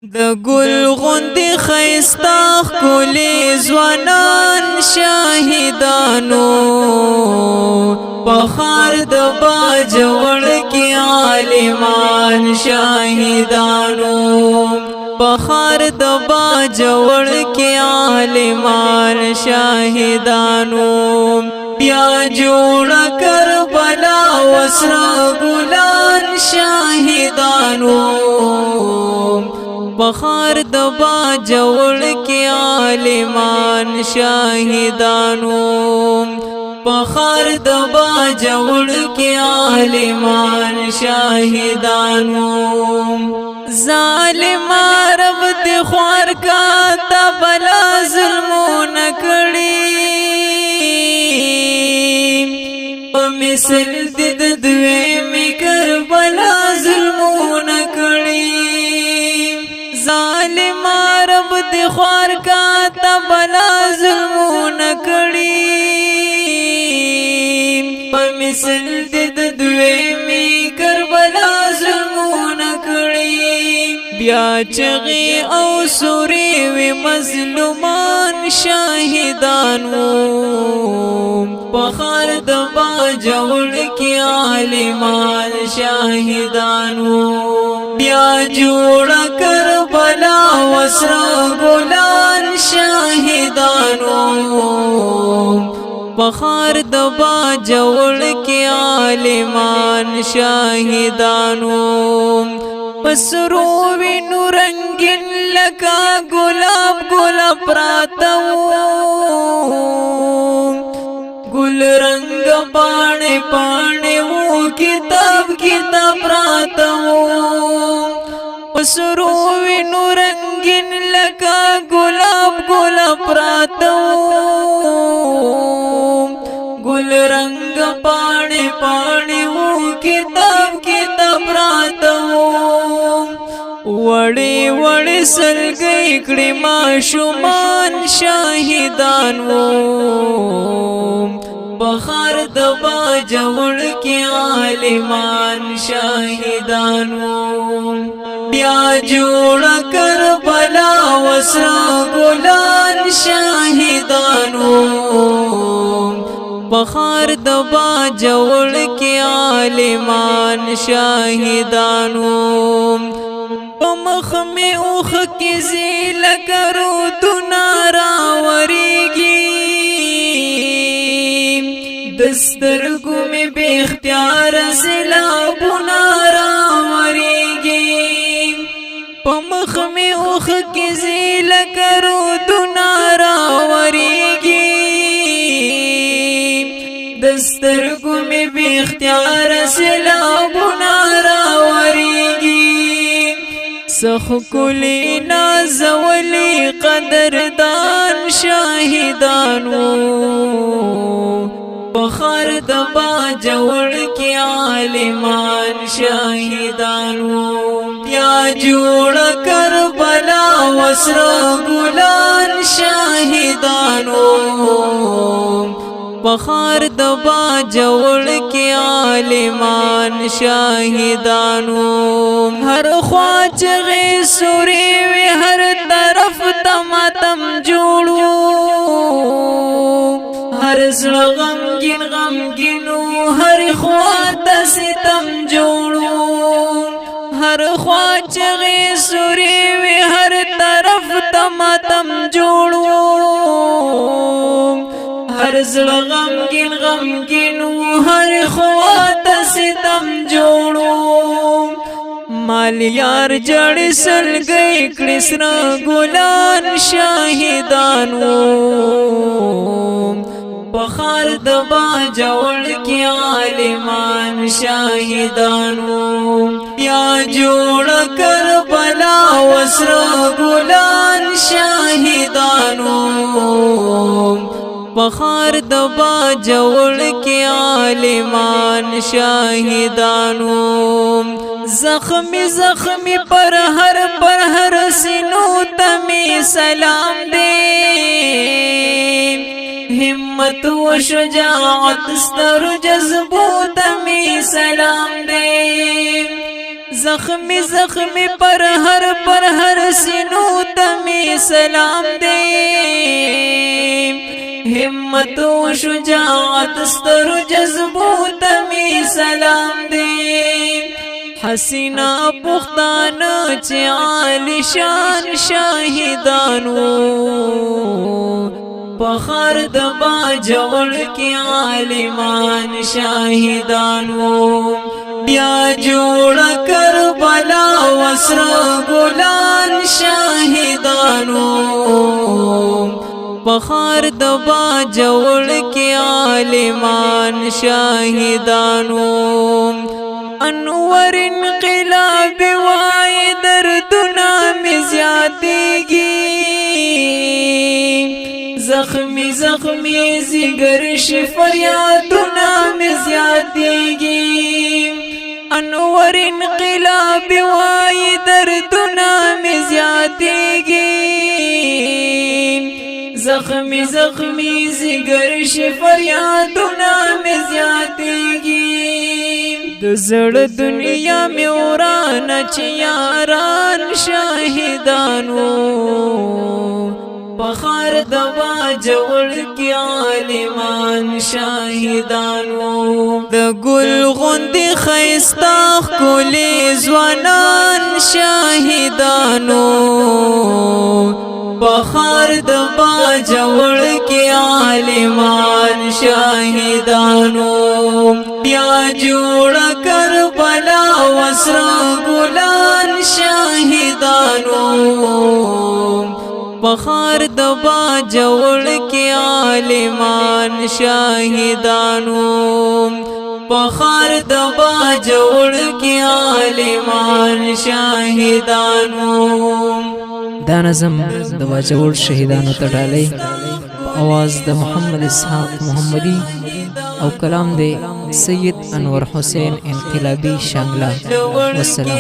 د ګل غوندې ښایسته ښکلي ځوانان شاهدانو په ښار د باجوړ کې عالمان شاهدانو په ښار د باجوړ کې عالمان شاهدانو بیا جوړ کربلا وسره ګلان شاهدانو بخار د باجوړ کې عالمان شاهدانو بخار د باجوړ کې عالمان شاهدانو ظالم رب دې خوار کا تا بلا ظلمونه کړی په مثل دې د دوی می کربلا ظلمونه کړی ظالم رب دی خوار کا تا بلا ظلمونه کړی په مثل د دوی می کربلا ظلمونه کړی بیا چغي او سوري وی مظلومان شاهدانو په خار د باجوړ کې عالمان شاهدانو بیا جوړ کربلا وسره ګلان شاهدانو بخار د باجوړ کې عالمان شاهدانو پسرو وینو رنگین لکا گلاب گلاب پراتو گل رنگ پانے پانے وہ کتاب کتاب پراتو پسرو وینو رنگین لکا گلاب گلاب پراتو گل رنگ پانے پانے وہ کتاب کتاب پراتو وڑی وڑی سلگئی کڑی معشومان شاہدانو بخار د باجوړ کې عالمان شاهدانو بیا جوړ کربلا وسره ګلان شاهدانو بخار د باجوړ کې عالمان شاهدانو مخ میں اوخ کی زیل کرو دنارا وریگی دسترگو میں بے اختیار سیلاب نارا وریگی مخ میں اوخ کی زیل کرو دنارا وریگی دسترگو میں بے اختیار سیلاب نارا وریگی سخ کلی نازولی قدردان شاہدانو بخار د باجوړ کې عالمان شاهدانو یا جوړ کربلا وسره ګلان شاهدانو بخار د باجوړ کې عالمان شاهدانو هر خوا چغې سوري وي هر طرف تماتم جوړو هر زړه غمګین غمګینو هر خوا ته ستم جوړو هر خوا چغې سوري وي هر طرف تماتم جوړو هر زړه غمګین غمګینو هر خوا ته ستم جوړو مال یار جړ سلګي کړسنا ګلان شاهدانو بخار د باجوړ کې عالمان شاهدانو یا جوړ کربلا وسره ګلان شاهدانو بخار د باجوړ کې عالمان شاهدانو زخمی زخمی پر ہر سینو تمی سلام دے ہمت و شجاعت ستر جذبو تمی سلام دے زخمی زخمی پر ہر سینو تمی سلام دے ہمت و شجاعت ستر جذبو تمی سلام دے حسینہ پختان چی عالی شان شاہدانو پخار دبا جوڑ کی عالمان شاہدانو بیا جوڑ کربلا وسر گلان شاہدانو پخار دبا جوڑ کی عالمان شاہدانو انور انقلاب وائی دردنا میں زیادگی زخمی زخمی زگر فریادنا میں زیادگی انور انقلاب وائی دردنا میں زیادگی زخمی زخمی زگر فریادنا میں زیادگی دزڑ دنیا میں وران چیاران شاہدانو پخار دوا جوڑ کی عالمان شاہدانو د گل غندی خیستاخ کلی زوانان شاہدانو پخار دوا جوڑ کی عالمان شاہدانو بیا جوڑ کربلا وسر گلان شاہدانو پخار دبا جوڑ کے عالمان شاہدانو پخار دبا جوڑ کے عالمان شاہدانو دا نظم دبا جوڑ شہیدانو تڑالے آواز دا محمد اسحاق محمدی او کلام دے سید انور حسین انقلابی شانگلہ والسلام